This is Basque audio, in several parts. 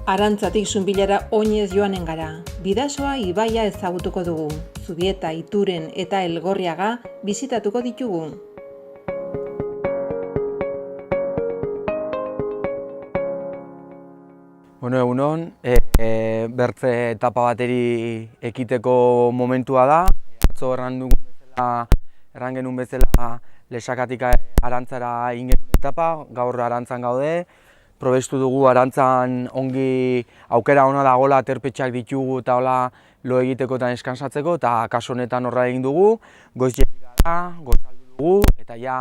Arantzatik Zunbilara oinez joanen gara. Bidasoa ibaia ezagutuko dugu. Zubieta, Ituren eta Elgorriaga bisitatuko ditugu. Bueno, egunon, bertze etapa bateri ekiteko momentua da. Atzo erran genuen bezala Lesakatik Arantzara egin genuen etapa, gaur Arantzan gaude. Probestu dugu Arantzan ongi aukera ona dagoela, aterpetxeak ditugu eta hola lo egiteko eta eskansatzeko, eta kasu honetan horra egin dugu. Goiz jeri gara, gozaldu dugu, eta ja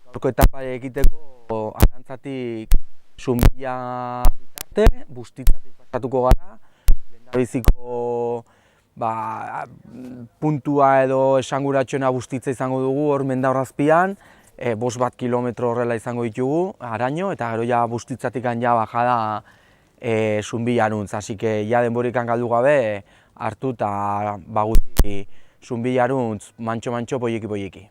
gaurko etapa egiteko Arantzatik Zunbila bitarte, Bustitzatik pasatuko gara, lehendabiziko puntua edo esanguratsuena Bustitza izango dugu, hor Mendaurrazpian, 5 kilometro horrela izango ditugu, araño, eta gero ja Bustitzatik ja bajada Zunbilaruntz, así que ja denborikan galdu gabe hartu eta baguzi Zunbilaruntz mantxo-mantxo, poieki-poieki.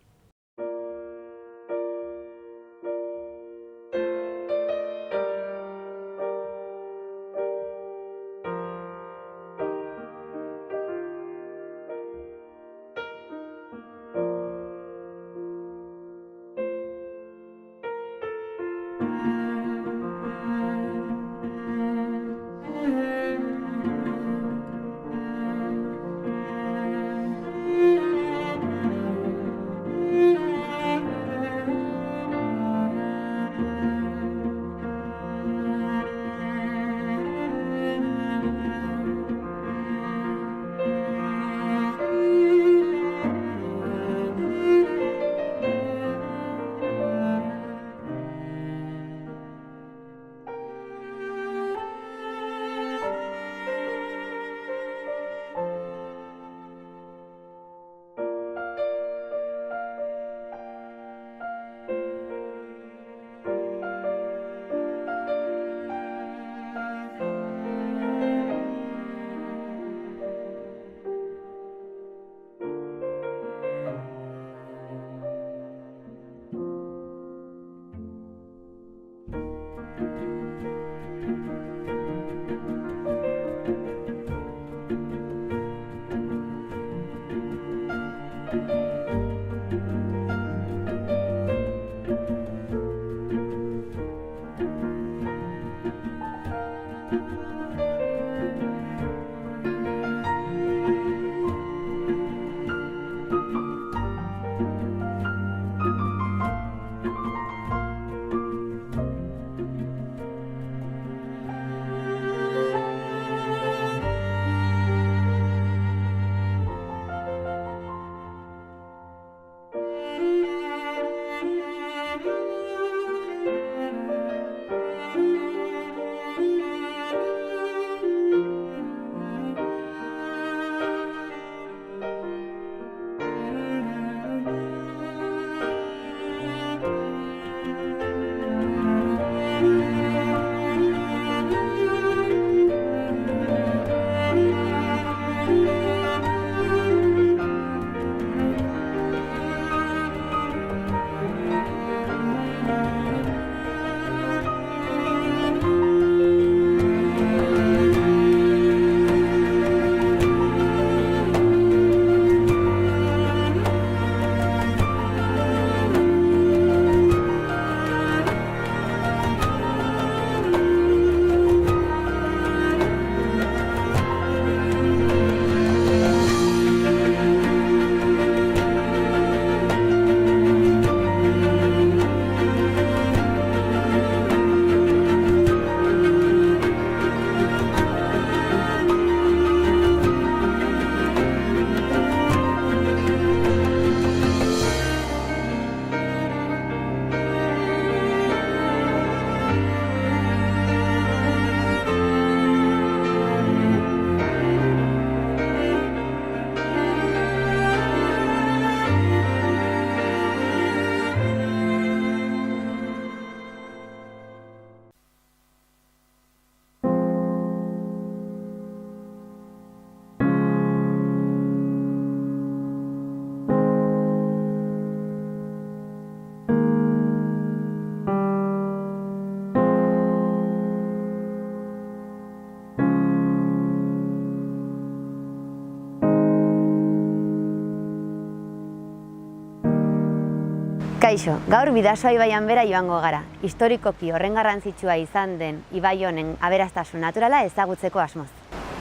Kaixo, gaur Bidasoa ibaian bera joango gara. Historikoki horren garrantzitsua izan den ibai honen aberastasun naturala ezagutzeko asmoz.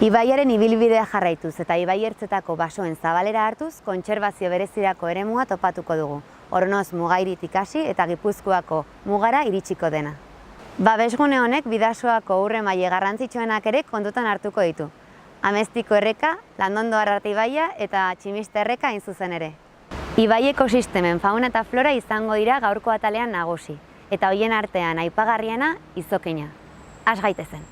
Ibaiaren ibilbidea jarraituz eta ibai ertzetako basoen zabalera hartuz, kontserbazio berezirako eremua topatuko dugu. Ornoz mugairitik hasi eta Gipuzkoako mugara iritsiko dena. Babesgune honek Bidasoako urre-maile garrantzitsuenak ere kontutan hartuko ditu. Ameztiko erreka, Landondo Arrate ibaia eta Tximiste erreka hain zuzen ere. Ibai ekosistemen fauna eta flora izango dira gaurko atalean nagusi, eta hoien artean aipagarriena izokina. Has gaitezen.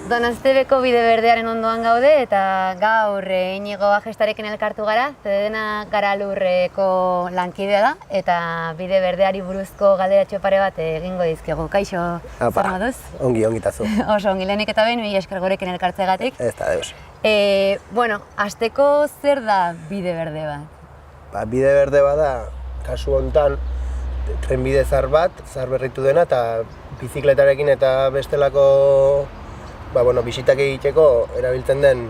Donostebeko bide berdearen ondoan gaude eta gaur Inigo Agestarekin elkartu gara, zedena gara lurreko lankidea da eta bide berdeari buruzko galderatxo pare bat egingo dizkigu. Kaixo, zer moduz? Ongi tazu. Oso ongi, lehenik eta behin, mila esker gurekin elkartzegatik. Ez da, deus. Bueno, hasteko zer da bide berde bat? Bide berde bat da, kasu honetan, trenbide zahar bat, zahar berritu dena eta bizikletarekin eta bestelako bisitak egiteko erabiltzen den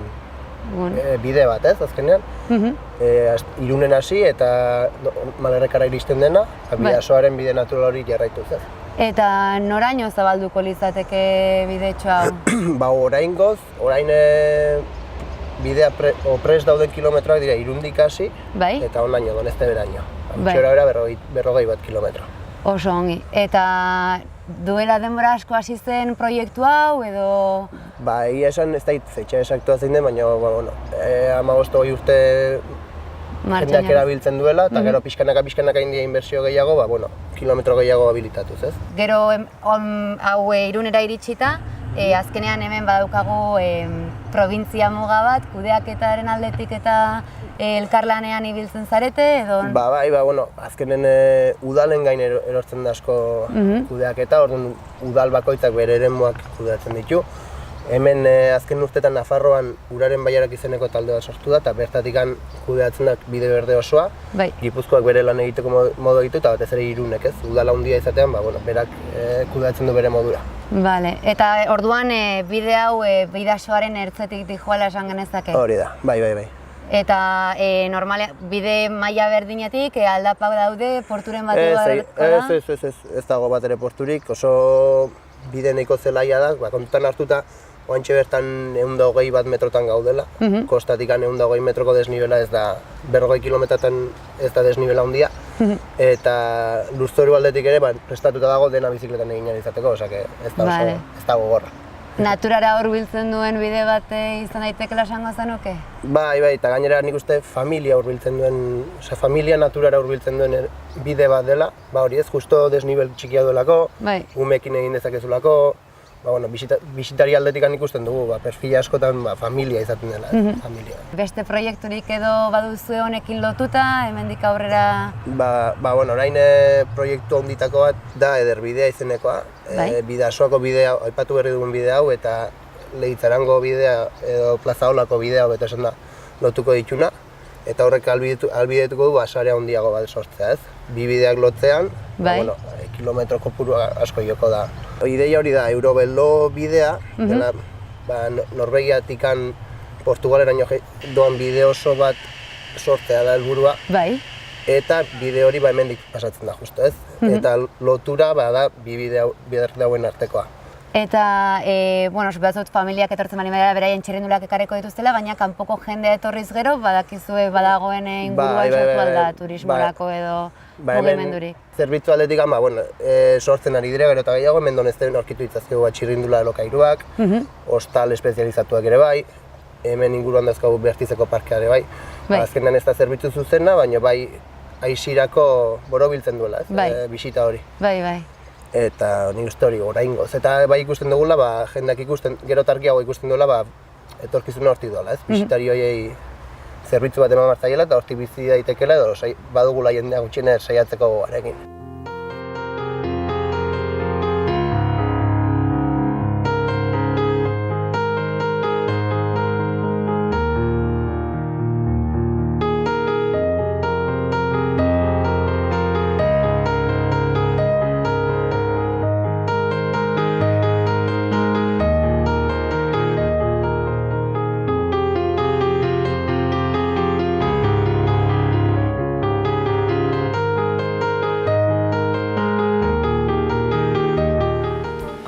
bide bat, ez, azkenean. Irunen hasi eta Malerrekara iristen dena, Bidasoaren bide natural hori jarraituz, ez. Eta noraino zabalduko litzateke bidetxo hau? Oraingoz, bidea prest dauden kilometroak dira Irundik hasi eta onaino, Donosteberaino. Gutxora berrogei bat kilometro. Oso ongi. Eta duela denbora asko hasi zen proiektu hau edo? Egia esan ez da feitxa esaktua zein den, baina 15-20 urte jendeak erabiltzen duela eta gero pixkanaka india inbertsio gehiago, kilometro gehiago habilitatuz, ez? Gero hau Irunera iritsita, azkenean hemen badaukagu probintzia muga bat, kudeaketaren aldetik eta elkarlanean ibiltzen zarete edo? Azkenen udalen gain erortzen da asko kudeaketa, orduan udal bakoitzak bere eremuak kudeatzen ditu. Hemen azken urteetan Nafarroan uraren baiarak izeneko talde bat sortu da eta bertatikan kudeatzen da bide berde osoa. Gipuzkoak bere lan egiteko modu ditu eta batez ere Irunek, ez? Udala handia izatean, berak kudeatzen du bere modura. Bale, eta orduan bide hau Bidasoaren ertzetik dijoala esan genezake? Hori da, bai. Eta bide maila berdinetik aldapak daude, porturen bat Ez dago bat ere porturik, oso bide nahiko zelaia da, kontutan hartuta oantxe bertan 120 bat metrotan gaudela, kostatik 120 metroko desnibela ez da, 40 kilometratan ez da desnibela handia, eta lurzoru aldetik ere prestatuta dago dena bizikletan egin izateko, ez dago gorra. Naturara hurbiltzen duen bide bat izan daitekela esango zenuke? Bai, eta gainera nik uste familia naturara hurbiltzen duen bide bat dela, hori ez, justo desnibel txikia duelako, umekin egin dezakezulako, bisitari aldetik ikusten dugu, perfila askotan familia izaten dela, familia. Beste proiekturik edo baduzue honekin lotuta, hemendik aurrera? Orain proiektu handitako bat da Ederbidea izenekoa, Bidasoako bidea, aipatu berri dugun bide hau eta Leitzarango bidea edo Plazaolako bidea hobeto esan da lotuko dituna eta horrek ahalbidetuko du sarea handiago bat sortzea, ez? bi bideak lotzean, Bai. kilometro kopuru asko joko da. Ideia hori da, Eurobelo bidea, dela, Norvegiatikan Portugaleraino doan bide oso bat sortzea da helburua, Bai. eta bide hori hemendik pasatzen da, justo ez? Eta lotura da bi bide hauen artekoa. Eta, suposatzen familiak etortzen bali badira beraien txirrindulak ekarriko dituztela, baina kanpoko jendea etorriz gero, badakizue badagoen inguruan sortu alda turismorako edo mugimendurik. Zerbitzu aldetik sortzen ari dira gero eta gehiago, hemen Donezten aurkitu ditzazkegu txirrindula lokairuak, hostal espezializatuak ere bai, hemen inguruan dauzkagu Bertizeko parkea ere bai. Azkenean ez da zerbitzu zuzena, baina bai aisirako borobiltzen duela, bisita hori. Bai. Eta nik uste hori oraingoz. Eta bai ikusten dugula, jendeak ikusten, gero targiago ikusten duela, etorkizuna hortik dola, ez? Bisitari horiei zerbitzu bat eman martzaiela eta hortik bizi daitekela edo badugula jendea gutxienez saiatzeko gogarekin.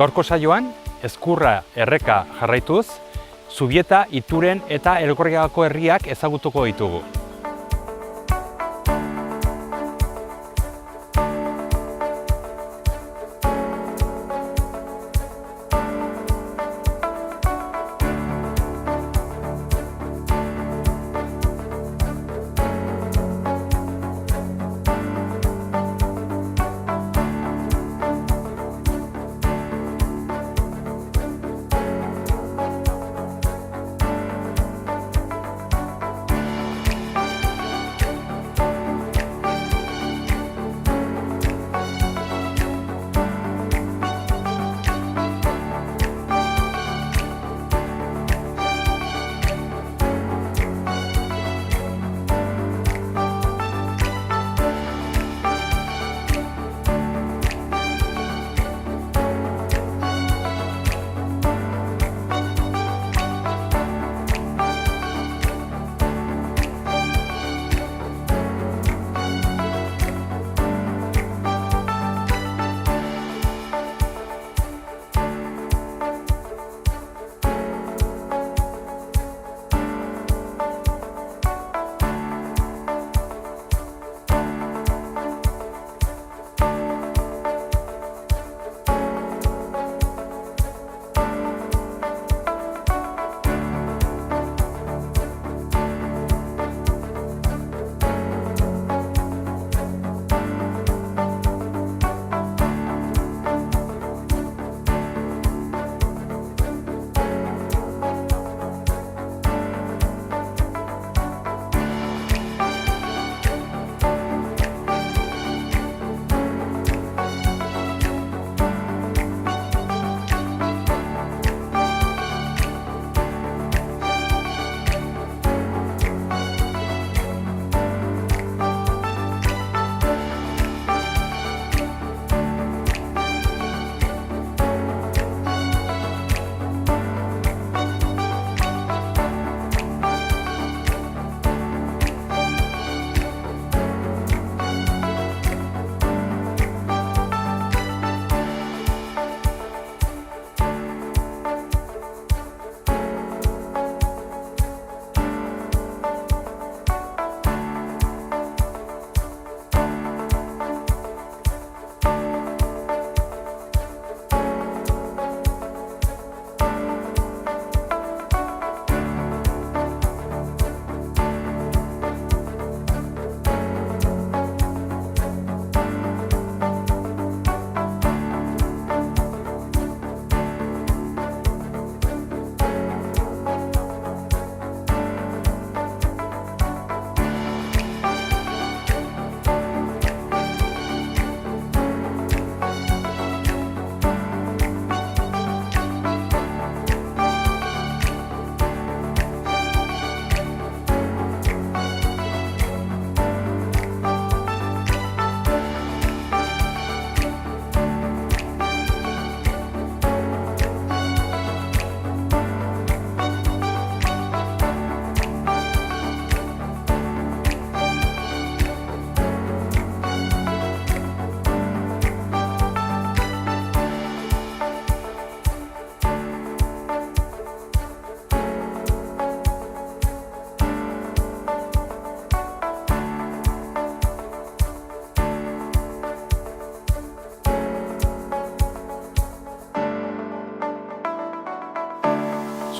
Gaurko saioan, Ezkurra erreka jarraituz, Zubieta, Ituren eta Elgorriagako herriak ezagutuko ditugu.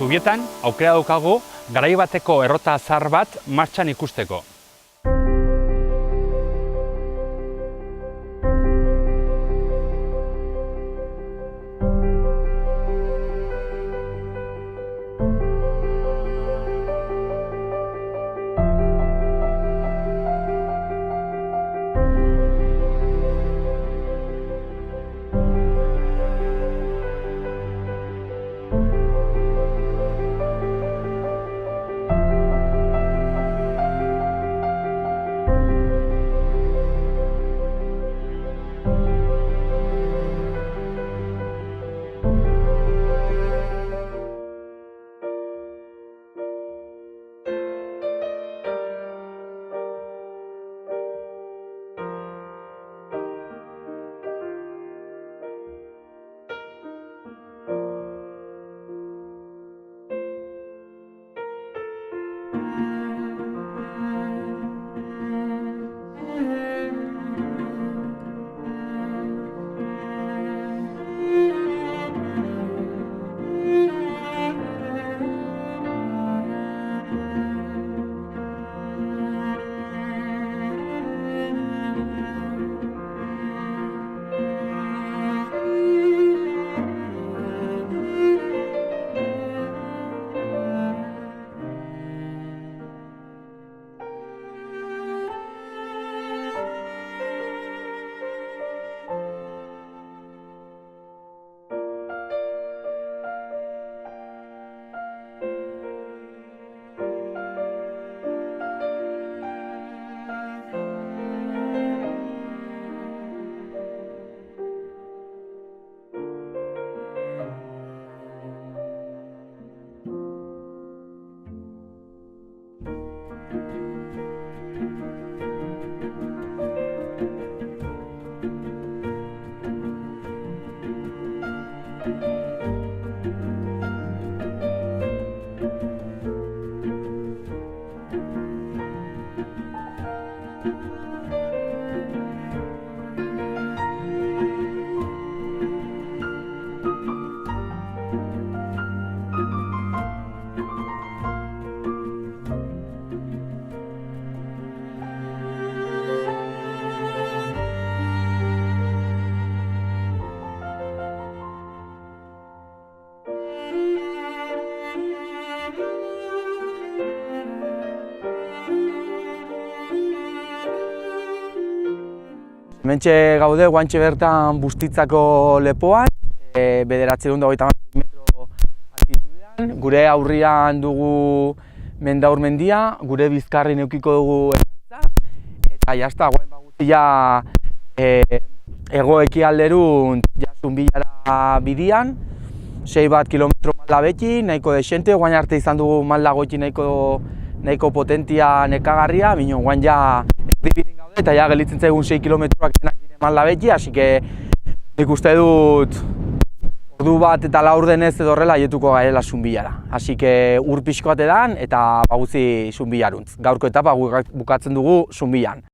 Zubietan aukera daukagu garai bateko errota zahar bat martxan ikusteko. Hementxe gaude, guantxe bertan Bustitzako lepoan, 926 metro altitudean. Gure aurrian dugu Mendaur mendia, gure bizkarri neukiko dugu ekaitza, eta jazta, guain baguzia hego-ekialderun Zunbillara bidian, 6 kilometro malda beti, nahiko desente, guain arte izan dugu malda goiti nahiko potentia nekagarria, bino guain ja erdibidin gaude, eta ja gelitzen zaigun 6 kilometroak denak dire malda beti, así que nik uste dut ordu bat eta laur denez edo horrela aietuko garela Zunbillara. Así que ur pixko bat edan eta baguzi Zunbillaruntz. Gaurko etapa bukatzen dugu Zunbillan.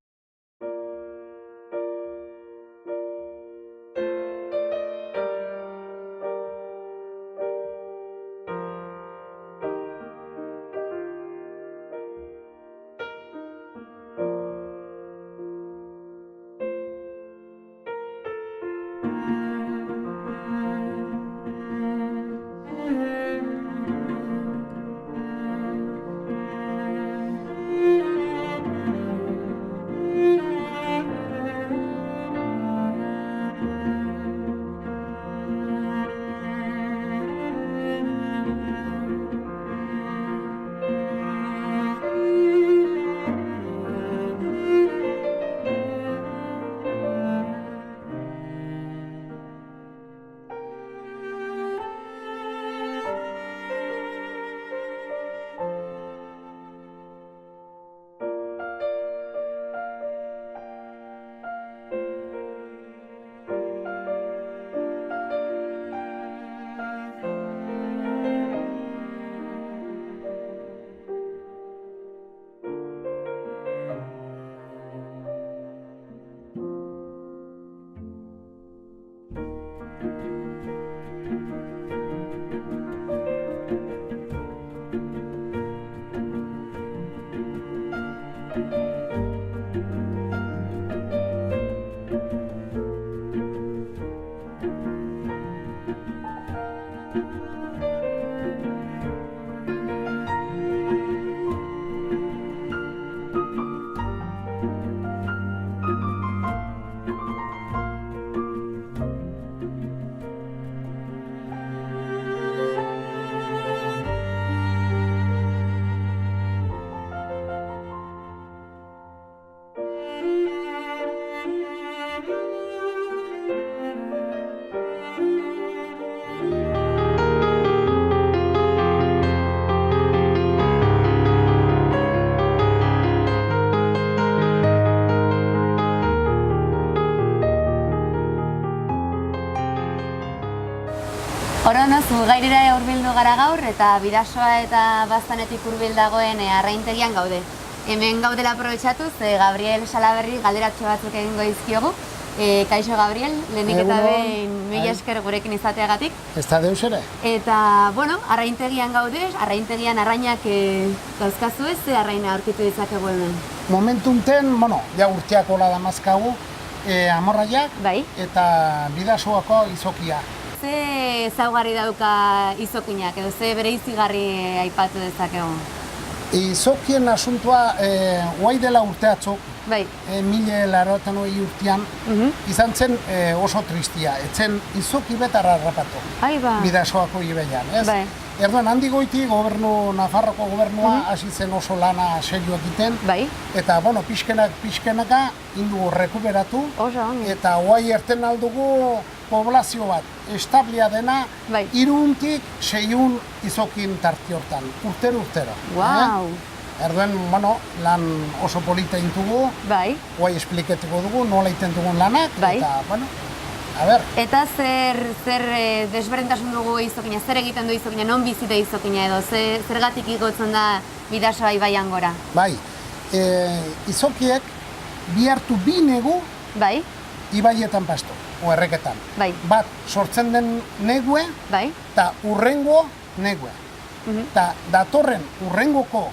Orono, Zugairira hurbildu gara gaur eta Bidasoa eta Baztanetik hurbil dagoen arraintegian gaude. Hemen gaudela aprobetxatuz, Gabriel Salaberri galderatxo batzuk egingo dizkiogu. Kaixo Gabriel, lehenik eta behin mila esker gurekin izateagatik. Ez da deus ere. Eta, bueno, arraintegian gaude, arraintegian arrainak dauzkazu ez, ze arraina aurkitu ditzakegu hemen? Momentunten, ja urteak hola damazkagu, amorraiak Bai. eta Bidasoako izokia. Ze ezaugarri dauka izokinak edo ze bereizigarri aipatu dezakegu? Izokien asuntua, guai dela urte atzok, Bai. 1980 urtean, izan zen oso tristia. Etzen izoki betarra harrapatu, Ai ba. Bidasoako ibeian, ez? Bai. Erdoan, handi goiti, Nafarroko gobernua hasi zen oso lana serio egiten. Bai. Eta, pixkenaka, indu rekuperatu. Oso ongi. Eta guai erten aldugu poblazio bat, establia dena, Bai. 300tik 600 izokin tarti hortan, urtero. Wow. Erdoen, lan oso polita intugu, Bai. guai espliketiko dugu, nola iten dugun lanak, Bai. eta, a ber, Eta zer desberdintasun dugu izokina, zer egiten du izokina, non bizita izokina edo, zergatik igotzen da Bidasoa ibaian gora? bai, izokiek bihartu bi negu Bai, ibaietan pasto, o erreketan. bai, Bat, sortzen den negue, bai, eta urrengo negue. Eta datorren urrengoko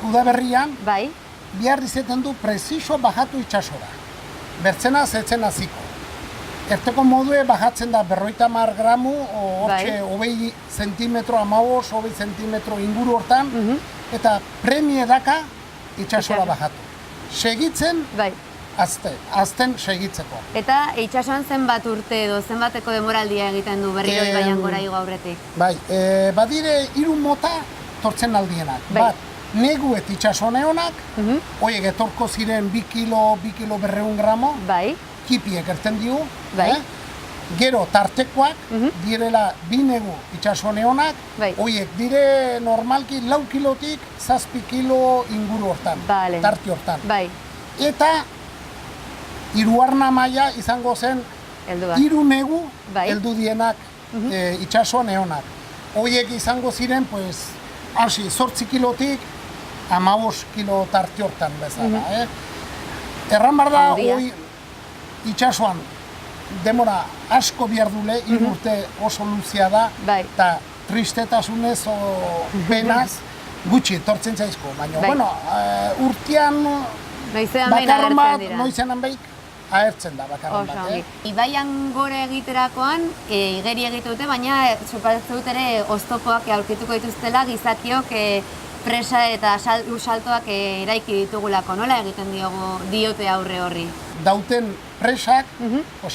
udaberrian, bai, bihar izaten du presiso bajatu itxasora. Bertzena zetzen hasiko. Erteko modue bajatzen da 50 gramu, hortxe 20 zentimetro, 20 zentimetro inguru hortan, eta premie daka itxasora bajatu. Segitzen, bai. azten segitzeko. Eta itxasoan zenbat urte edo zenbateko demoraldia egiten du berriro ibaian gora igo aurretik? Bai, badire 3 mota tortzen aldienak. Bai. Bat, neguet itxasone honak, horiek etorko ziren 2 kilo 200 gramo, Bai, kipiek erten digu, Bai. Gero tartekoak, direla 2 negu itxasone honak, Bai. horiek dire normalki 4 kilotik 7 kilo inguru hortan, Bale. tarti hortan. bai, Eta hiruarna maila izango zen heldu bat. 3 negu Bai. heldu dienak itxasone honak. Horiek izango ziren, hasi 8 kilotik 15 kilo tarti hortan bezala. Erran behar da, Handia. itxasoan demora asko behar dule, 3 urte oso luzia da, Bai. eta tristetasunez o penaz gutxi etortzen zaizko. Baina, Bai. urtean Noizean behin bakarren bat, agertzen dira. noizean behin ahertzen da bakarren Oso bat. ongi. Ibaian gore egiterakoan, igeri egite dute, baina supatzen dut ere oztopoak aurkituko dituztela gizakiok presa eta saltoak eraiki ditugulako. Nola egiten diote aurre horri? Dauten presak,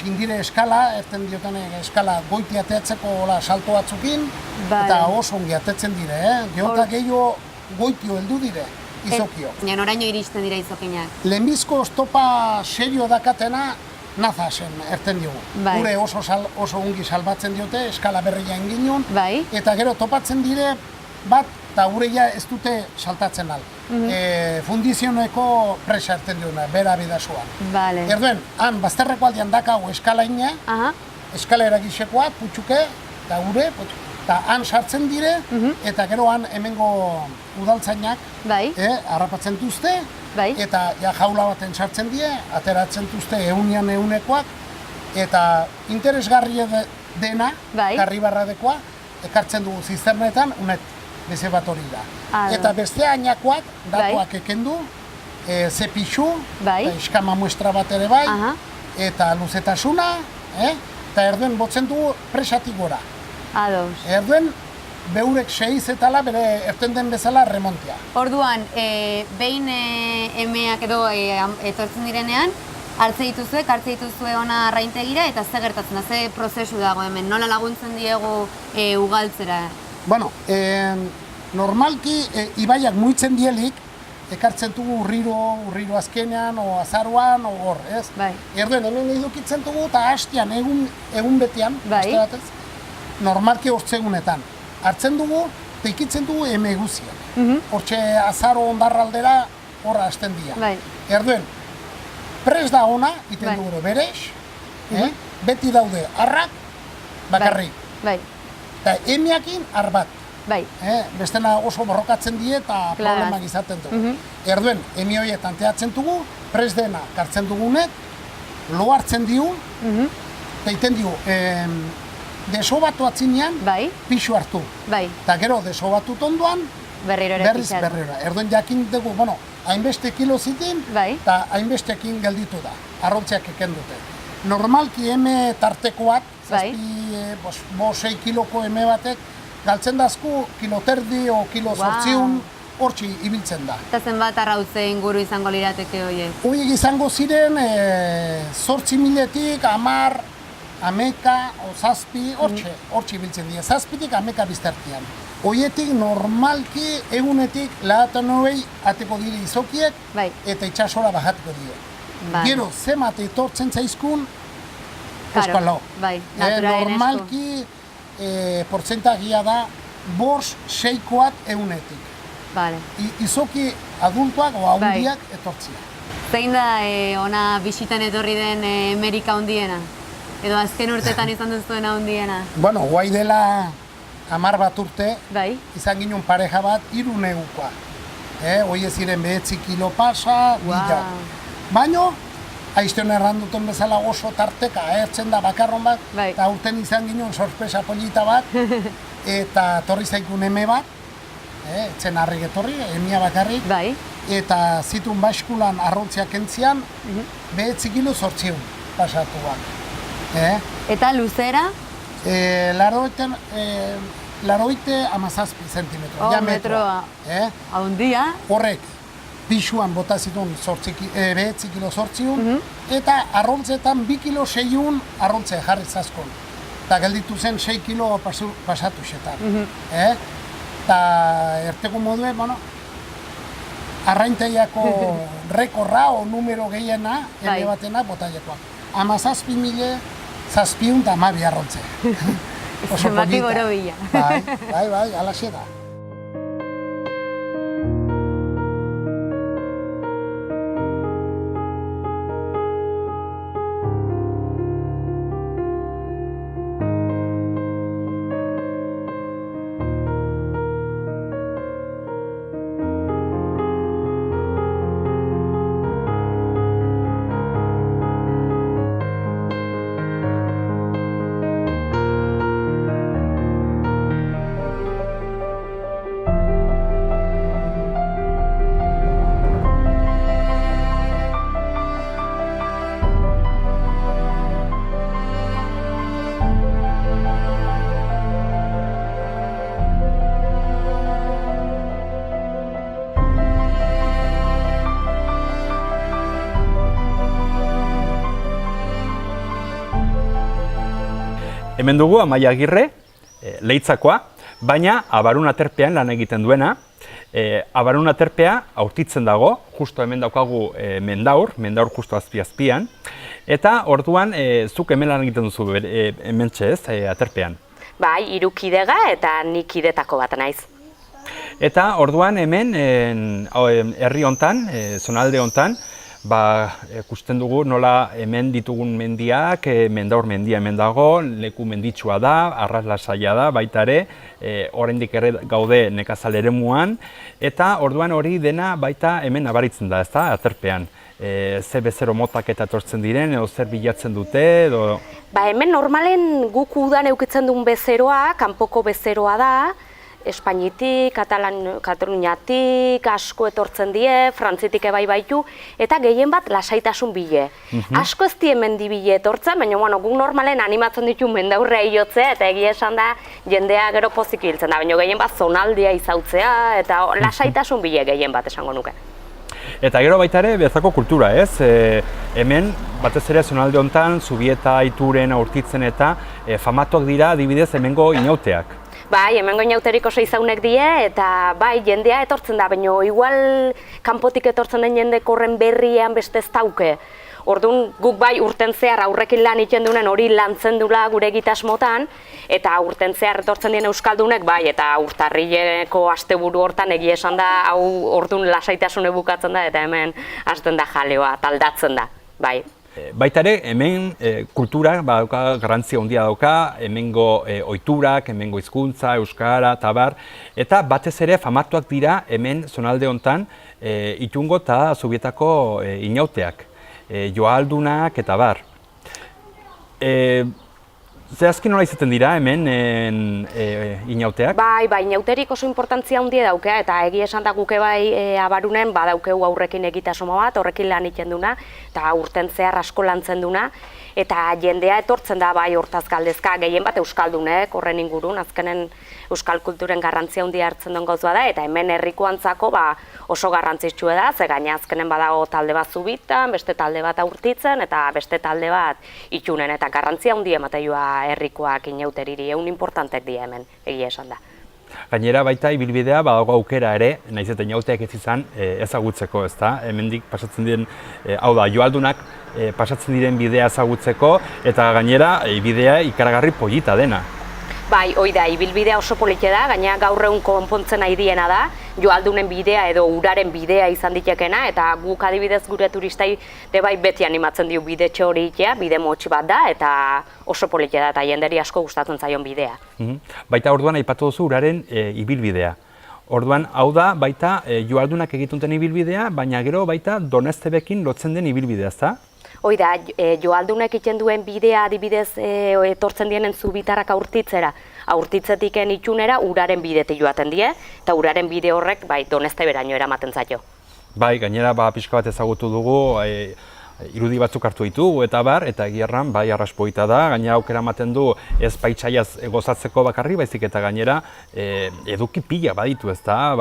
indire eskala, erten dioten eskala goiti ateatzeko salto batzukin, Bai. eta oso ongi atetzen dire, Geota gehiago goitio heldu dire, izokio. Baina noraino iristen dira izokinak? Lehenbizko oztopa serio dakatena naza zen erten diogu. Bai. Gure oso ongi salbatzen diote, eskala berria enginen, Bai. eta gero topatzen dire bat, eta gure ja ez dute saltatzen al. Fundizioneko presa erten diona, bera Bidasoan. Bale. Erduen, han, bazterreko aldean dakago eskalaina, Aha, eskalera gisekoa, putxuke, eta gure, eta han sartzen dire, eta gero han hemengo udaltzainak bai, harrapatzen duzte, bai. eta ja jaula baten sartzen die, ateratzen duzte ehunekoak, eta interesgarria dena, Bai. karribarradekoa, ekartzen dugu zizternetan, unet, beze bat hori da. Ah, Eta beste ainakoak, datuak Bai. ekendu, ze pixu, Bai. eskama muestra bat ere bai, Aha. eta luzetasuna, eta erduen botzen dugu presatik gora. Ados. Erduen beurek 6 etala bere erten den bezala remontia. Orduan, behin emeak edo etortzen direnean, hartze dituzue ona arraintegira eta ze gertatzen da, ze prozesu dago hemen, nola laguntzen diegu ugaltzera? Bueno, normalki ibaiak muitzen dielik, ekartzen dugu urriro azkenean, o azaruan, o hor, ez? Bai. Erduen, hemen edukitzen dugu eta hastian, egun betian, bai. normalki hortzegunetan. Hartzen dugu, eta ikitzen dugu emeguziak. Hortxe azaro ondarraldera horra hasten dira. Bai. Erduen, pres da ona, iten dugu berez, beti daude arrak, bakarrik. Bai. Eta emiakin arbat. Bai. Bestena oso borrokatzen die eta problemak izaten dugu. Erduen, emi horietan teatzen dugu, pres dena kartzen dugunet, lo hartzen diu, eta iten diu, desobatu atzinean, pixu hartu. Eta gero, desobatut ondoan, berriz berriro. Erduen jakin dugu, hainbeste kilo zitin, eta hainbestekin gelditu da, arrontziak eken dute. Normalki eme tartekoak, 6 kiloko eme batek, galtzen dazku kilo terdi o kilo 800 hortzi ibiltzen da. Eta zenbat arrautze inguru izango lirateke horiek? Horiek izango ziren 8.000-etik 10, 11, o 7, hortzi ibiltzen dira. 7-tik 11 biztertian. Horietik normalki egunetik lahatan hogei ateko dire izokiek eta itxasora bajateko dire. Gero, zemat etortzen zaizkun, euskalo. Normalki portzentagia da 5-6 egunetik. Izoki adultuak o haundiak etortzia. Zein da ona bisitan etorri den Amerika handiena? Edo azken urtetan izan duzuena handiena? Bueno, guai dela 10 bat urte, izan ginen pareja bat 3 negukoa. Hoi ez ziren 9 kilo pasa, bila. Baina, aizten erranduten bezala oso tarteka, ahertzen da bakarron bat, eta urten izan ginen sorpresa polita bat, eta torri zaikun eme bat, etzen harrik etorri, emia bakarrik, eta zitun baskulan arrontziak entzian, 9 kilo 800 pasatuak. Eta luzera? Laroite 17 zentimetro, diametroa. Haundia? Horrek, pixuan bota zituen 9 kilo 800, eta arrontzetan 2 kilo 600 arrontze jarri zazkon. Eta gelditu zen 6 kilo pasatu xetan. Eta erteko modue, arrainteiako rekorra o numero gehiena, ene batena botailekoak. 17.000 zazpiun eta 12 arrontze. Zenbaki borobila. Bai, alaxe da. Hemen dugu Amaia Agirre, Leitzakoa, baina Abarun aterpean lan egiten duena. Abarun aterpea aurtitzen dago, justo hemen daukagu mendaur justo azpian. Eta orduan, zuk hemen lan egiten duzu hemen txez, aterpean. Bai, 3 kidega eta nik kidetako bat naiz. Eta orduan hemen, herri hontan, zonalde hontan, ikusten dugu nola hemen ditugun mendiak, mendaur mendia hemen dago, leku menditsua da, arras lasaia da, baita ere, oraindik ere gaude nekazal eremuan, eta orduan hori dena baita hemen nabaritzen da, ezta, aterpean. Ze bezero motak eta etortzen diren, edo zer bilatzen dute, edo... Hemen normalen guk udan eukitzen duen bezeroa, kanpoko bezeroa da, Espainitik, Kataluniatik, asko etortzen die, Frantzitik ebai baitu, eta gehien bat lasaitasun bile. Asko ez die mendi bile etortzen, baina guk normalen animatzen ditu mendaurrea iotzea, eta egia esan da jendea gero pozik hiltzen da, baina gehien bat zonaldea izautzea, eta lasaitasun bile gehien bat esango nuke. Eta gero baita ere bezako kultura, ez? Hemen, batez ere zonalde honetan, Zubieta, Ituren, Aurtitzen eta famatuak dira adibidez hemengo inauteak. Bai, hemengo inauterik oso izaunek die, eta bai, jendea etortzen da, baina igual kanpotik etortzen den jendek horren berriean beste ez dauke. Orduan, guk bai urten zehar aurrekin lan egiten dunen hori lantzen dula gure egitasmotan, eta urten zehar etortzen dien euskaldunek bai, eta urtarrileko asteburu hortan egia esan da, hau orduan lasaitasune bukatzen da, eta hemen hasten da jaleoa, taldatzen da, bai. Baita ere, hemen kultura badauka, garrantzia handia dauka, hemengo ohiturak, hemengo hizkuntza, euskara, eta bar, eta batez ere famatuak dira hemen zonalde honetan Itungo eta Zubietako inauteak, joaldunak eta bar. Zehazki nola izaten dira hemen inauteak? Bai, inauterik oso importantzia handia dauke, eta egia esan da guke bai abarunen badaukeu aurrekin egitasmo bat, horrekin lan egiten duna, eta urten zehar asko lantzen duna, eta jendea etortzen da bai hortaz galdezka, gehien bat euskaldunek horren ingurun, azkenen euskal kulturen garrantzia handia hartzen duen gauzua da, eta hemen herrikoantzako oso garrantzitsua da, ze gaina azkenen badago talde bat Zubitan, beste talde bat Aurtitzen, eta beste talde bat Itunen, eta garrantzia handia emateioa herrikoak inauteriri, egun importantek dira hemen, egia esan da. Gainera baita ibilbidea badago aukera ere, nahiz eta inauteak ez izan ezagutzeko, ezta? Hemendik pasatzen diren, hau da, joaldunak pasatzen diren bidea ezagutzeko, eta gainera bidea ikaragarri polita dena. Bai, hoi da, ibilbidea oso polite da, gaina gaur egun konpontzen nahi diena da, joaldunen bidea edo uraren bidea izan ditekena, eta guk adibidez gure turistai bai beti animatzen dio bidetxo hori itea, bide motx bat da, eta oso polite da, eta jenderi asko gustatzen zaion bidea. Baita orduan aipatu duzu uraren ibilbidea. Orduan, hau da, baita joaldunak egiten ibilbidea, baina gero baita Doneztebekin lotzen den ibilbidea, ezta? Hoi da, joaldunek egiten duen bidea adibidez etortzen dienen Zubitarrak Aurtitzera. Aurtitzetiken Itunera uraren bidetik joaten die, eta uraren bide horrek Donezteberaino eramaten zaio. Bai, gainera pixka bat ezagutu dugu, irudi batzuk hartu ditugu eta bar, eta egierran bai arraspoita da, gainera aukera ematen du ez paitsaiaz gozatzeko bakarri, baizik eta gainera eduki pila baditu, ez da,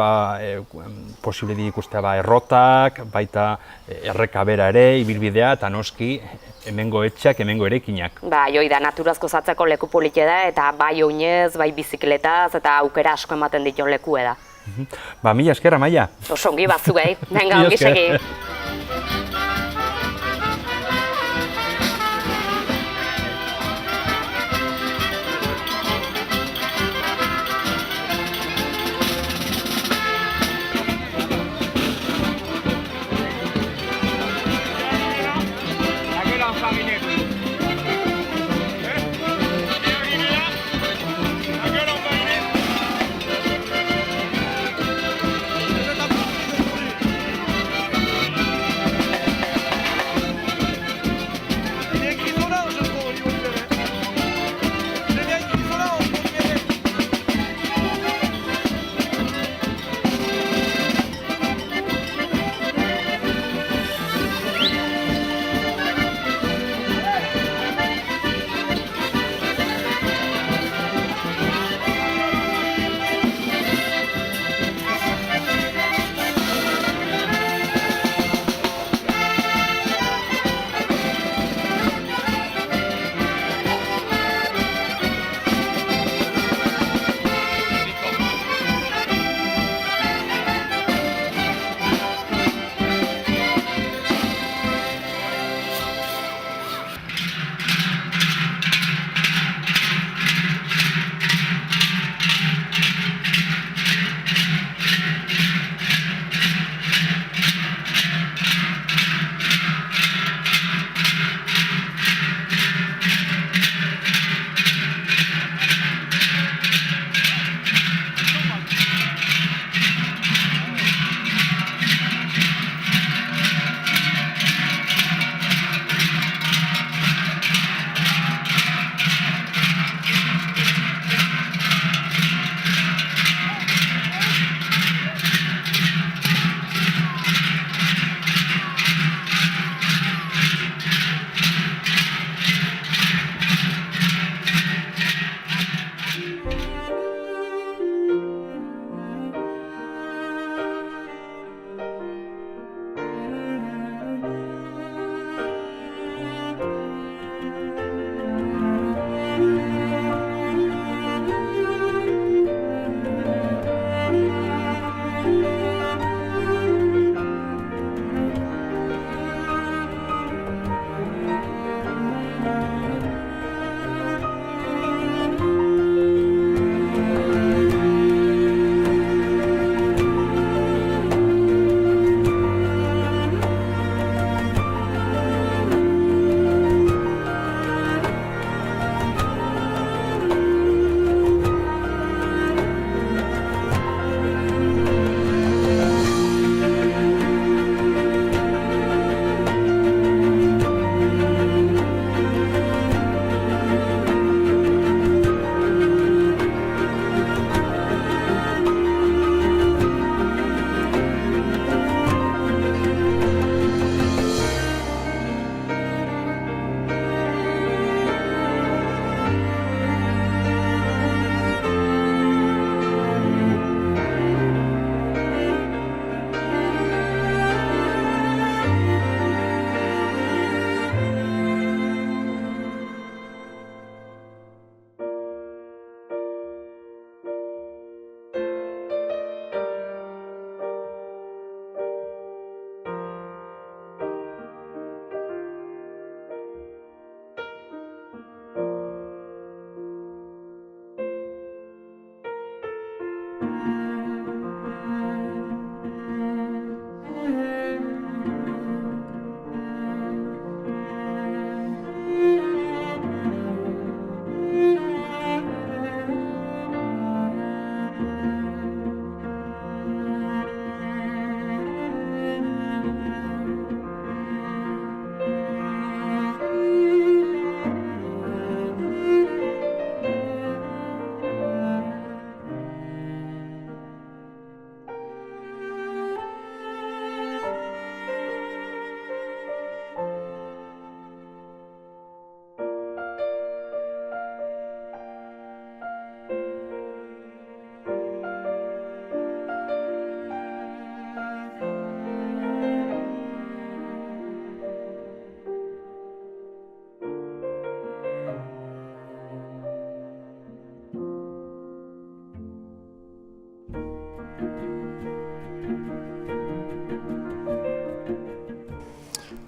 posible ikustea errotak, baita errekabera ere, ibilbidea eta noski hemengo etxeak, hemengo erekinak. Bai, hoi da, naturaz gozatzeko leku polite da, eta bai oinez, bai bizikletaz, eta aukera asko ematen ditu lekue da. Mila esker, Amaia. Oso ongi batzu behi, venga, ongi segi.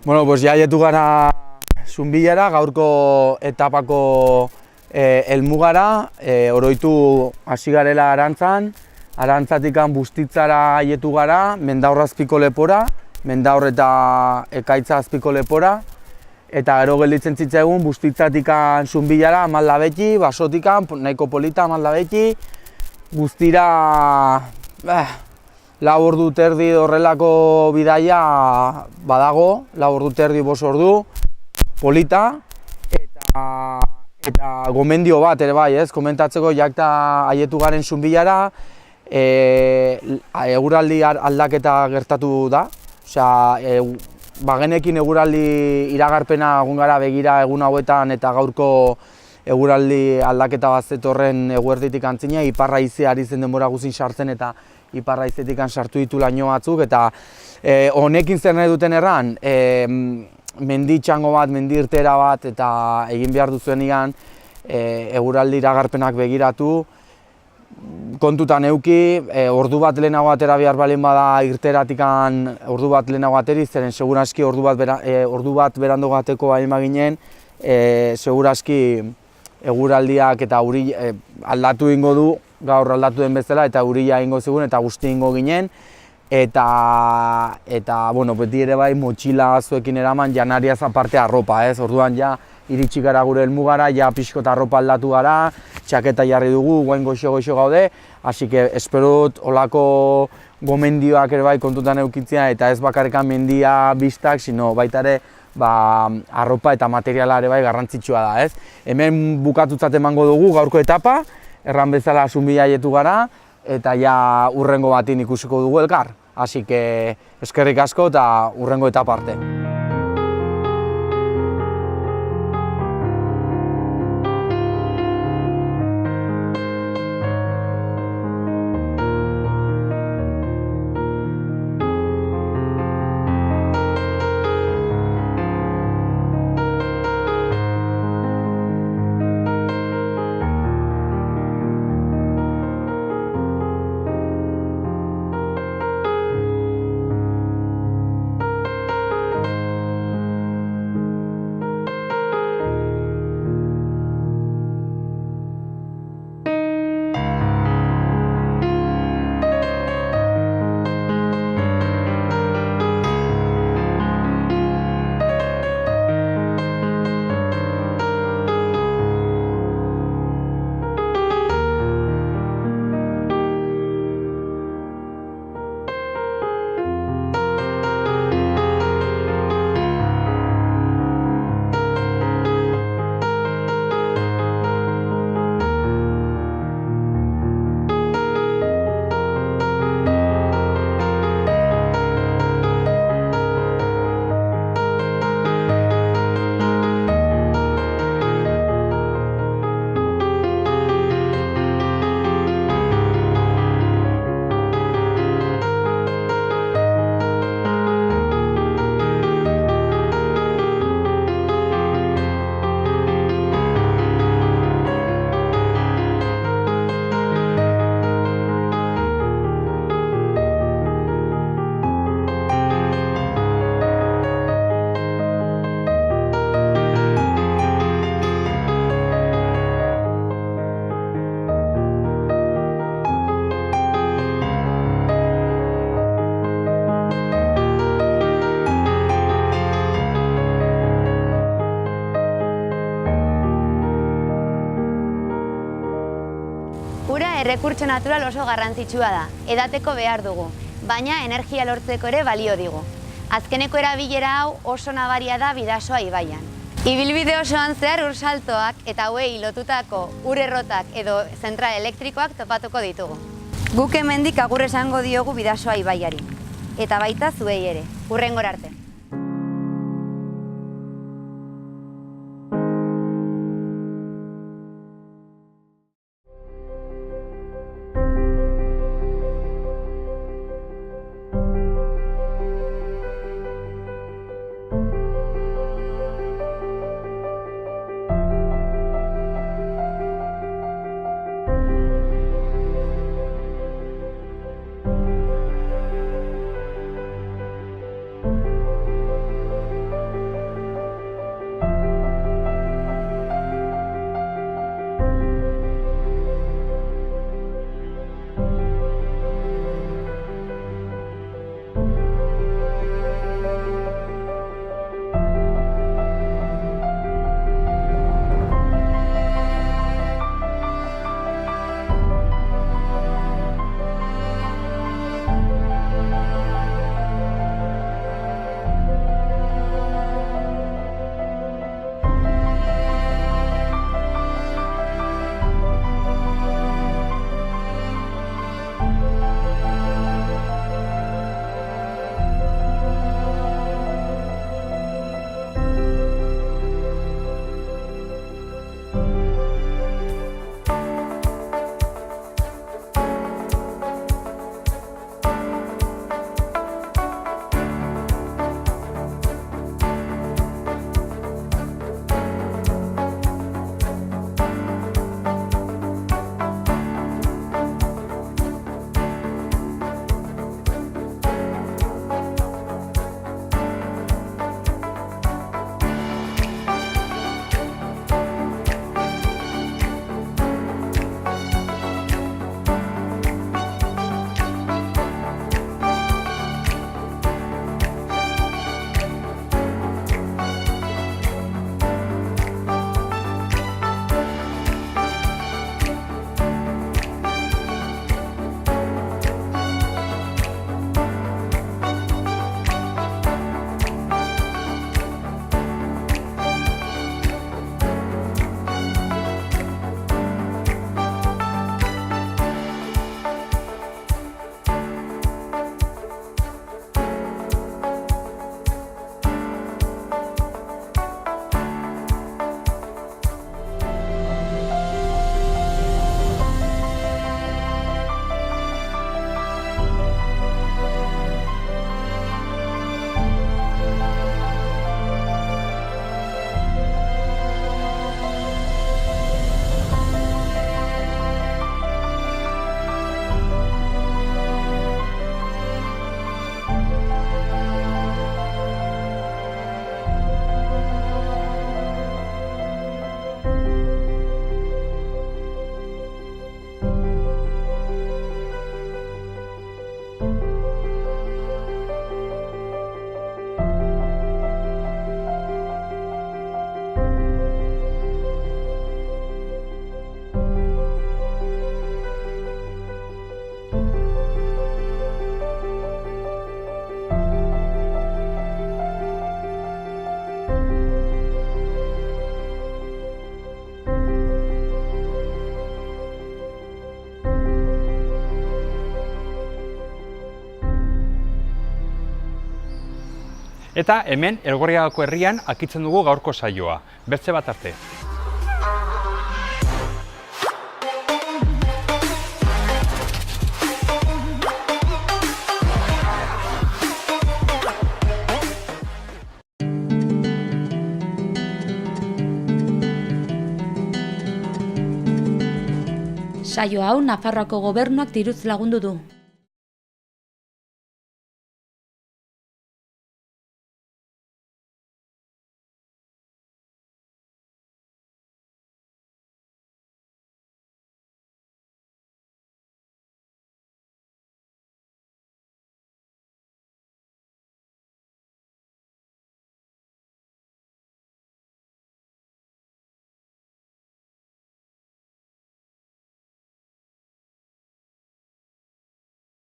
Bueno, pues ja jetu gara Zunbilara, gaurko etapako helmugara, oroitu hasi garela Arantzan, Arantzatikan Bustitzara jetu gara, Mendaur azpiko lepora, Mendaur eta Ekaitza azpiko lepora, eta gero gelditzen zitzaigun Bustitzatikan Zunbilara, Amaldabeti, Basotikan, nahiko polita Amaldabeti, guztira 4 ordu terdi horrelako bidaia badago, 4 ordu terdi 5 ordu, polita, eta gomendio bat ere bai, komentatzeko jakta haietu garen Zunbilara, eguraldi aldaketa gertatu da, osea, bagenekin eguraldi iragarpena egun gara begira egun hauetan eta gaurko eguraldi aldaketa bat zetorren eguerditik antzina, iparra haizea ari zen denbora guzin sartzen eta iparra haizetik sartu ditu laino batzuk, eta honekin zer nahi duten erran, mendi txango bat, mendi irtera bat, eta egin behar duzuenigan eguraldi iragarpenak begiratu, kontutan euki, ordu bat lehenago atera behar balen bada irteratikan ordu bat lehenago ateri, zeren seguraski ordu bat berandu gateko hain baginen, seguraski eguraldiak eta aldatu ingo du, gaur aldatu den bezala, eta eurila ingo zigun eta guzti ingo ginen, eta bueno, beti ere bai motxila zuekin eraman janariaz aparte arropa, orduan ja iritsi gara gure helmugara, ja pixkot arropa aldatu gara, txaketa jarri dugu, guain goxo gaude, hasi que esperot olako gomendioak ere bai kontutan eukitzea, eta ez bakarrekan mendia bistak, sino baita ere arropa eta materiala ere bai garrantzitsua da, Hemen bukatutzat emango dugu gaurko etapa, erran bezala Zunbila haietu gara, eta ja urrengo batin ikusiko dugu elkar. Hasi que eskerrik asko eta urrengo etapa arte. Errekurtso natural oso garrantzitsua da, edateko behar dugu, baina energia lortzeko ere balio digu. Azkeneko erabilera hau oso nabaria da Bidasoa ibaian. Ibilbide osoan zehar ur saltoak eta hauei lotutako ur errotak edo zentral elektrikoak topatuko ditugu. Guk hemendik agur esango diogu Bidasoa ibaiari, eta baita zuei ere, hurrengora arte. Eta hemen Elgorriagako herrian akitzen dugu gaurko saioa. Bertze bat arte. Saio hau Nafarroako gobernuak diruz lagundu du.